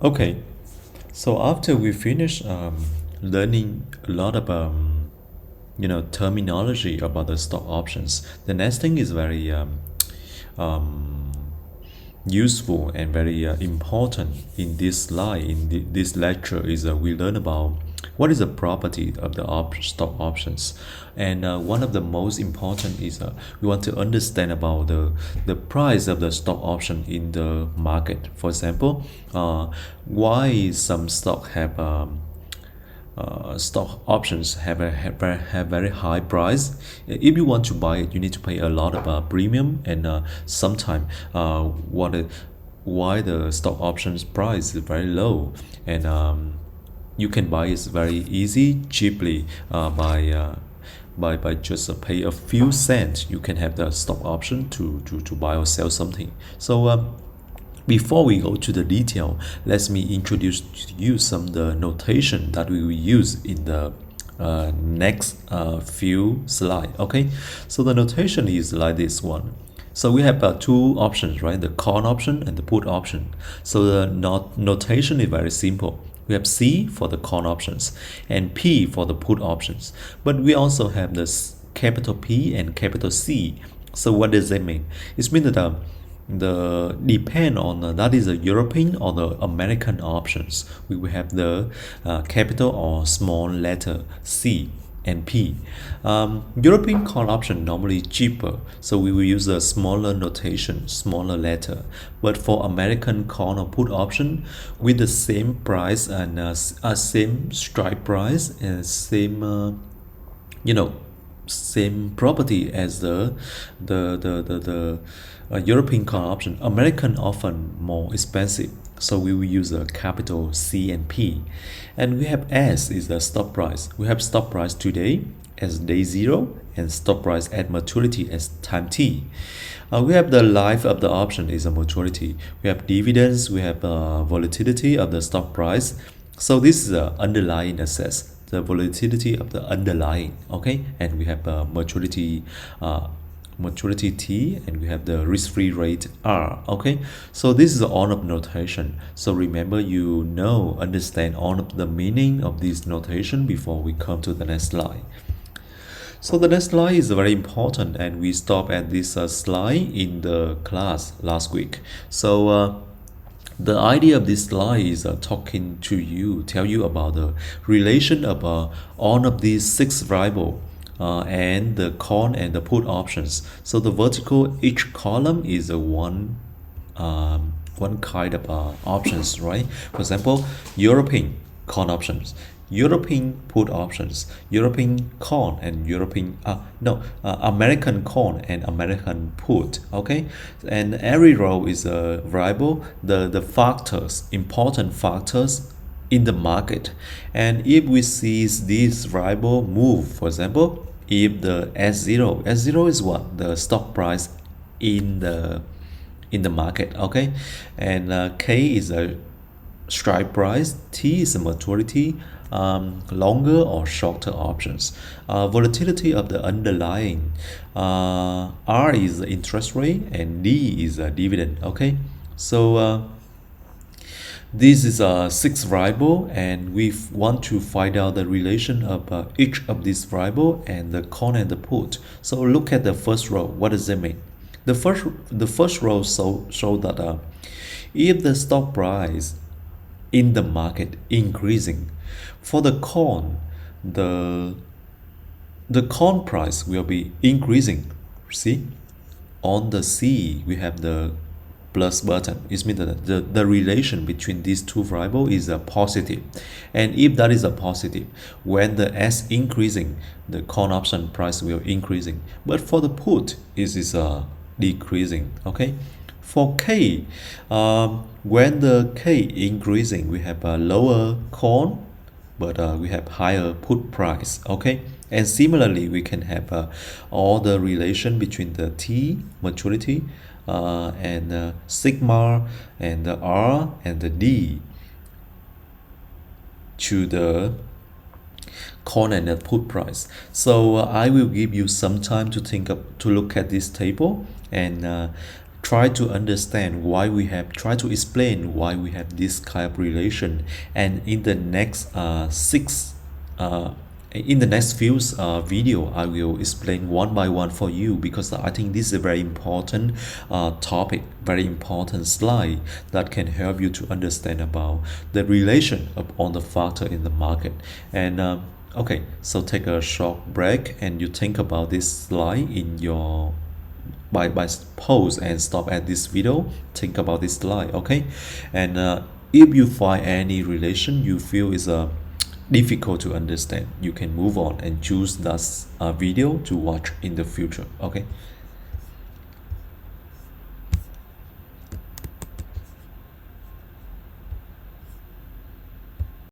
Okay, so after we finish learning a lot of terminology about the stock options, the next thing is very um, useful and very important in this slide this lecture is we learn about what is the property of the stock options, and one of the most important is we want to understand about the price of the stock option in the market. For example, why some stock have stock options have very high price. If you want to buy it, you need to pay a lot of premium, and sometimes why the stock options price is very low, and you can buy it very easy, cheaply by just pay a few cents. You can have the stock option to buy or sell something. So before we go to the detail, let me introduce to you some of the notation that we will use in the next few slides. Okay, so the notation is like this one. So we have two options, right? The call option and the put option. So the notation is very simple. We have C for the call options and P for the put options. But we also have this capital P and capital C. So what does that mean? It means that the depend on that is the European or the American options. We will have the capital or small letter C and P. European call option normally cheaper, so we will use a smaller notation, smaller letter. But for American call or put option, with the same price and same strike price and same you know same property as the European call option, American often more expensive. So we will use a capital C and P. And we have S is the stop price. We have stop price today as day zero and stop price at maturity as time T. We have the life of the option is a maturity. We have dividends, we have volatility of the stock price. So this is the underlying assets, the volatility of the underlying, okay? And we have maturity T, and we have the risk-free rate R. Okay, so this is the all of notation. So remember, understand all of the meaning of this notation before we come to the next slide. So the next slide is very important, and we stop at this slide in the class last week. So the idea of this slide is talking to you, tell you about the relation of all of these six variables and the call and the put options. So the vertical, each column is a one kind of options, right? For example, European call options, European put options, European call and American call and American put. Okay, and every row is a variable, the factors, important factors in the market. And if we see this variable move, for example, if the S0 is what? The stock price in the market, okay? And K is a strike price, T is a maturity, longer or shorter options. Volatility of the underlying, R is the interest rate, and D is a dividend, okay? So this is a six variable, and we want to find out the relation of each of these variable and the call and the put. So look at the first row. What does that mean? The first row show that if the stock price in the market increasing, for the call, the call price will be increasing. See, on the C we have the plus button. It means that the relation between these two variables is a positive, and if that is a positive, when the S increasing, the call option price will increasing, but for the put it is decreasing. Okay, for K, when the K increasing, we have a lower call, but we have higher put price. Okay, and similarly we can have all the relation between the T maturity and sigma and the R and the D to the call and the put price. So I will give you some time to look at this table, and try to understand why we have, try to explain why we have this kind of relation. And in the next uh, in the next few video, I will explain one by one for you, because I think this is a very important topic, very important slide that can help you to understand about the relation on the factor in the market. And okay, so take a short break and you think about this slide in your, by pause and stop at this video, think about this slide, okay? And if you find any relation you feel is difficult to understand, you can move on and choose that video to watch in the future, okay?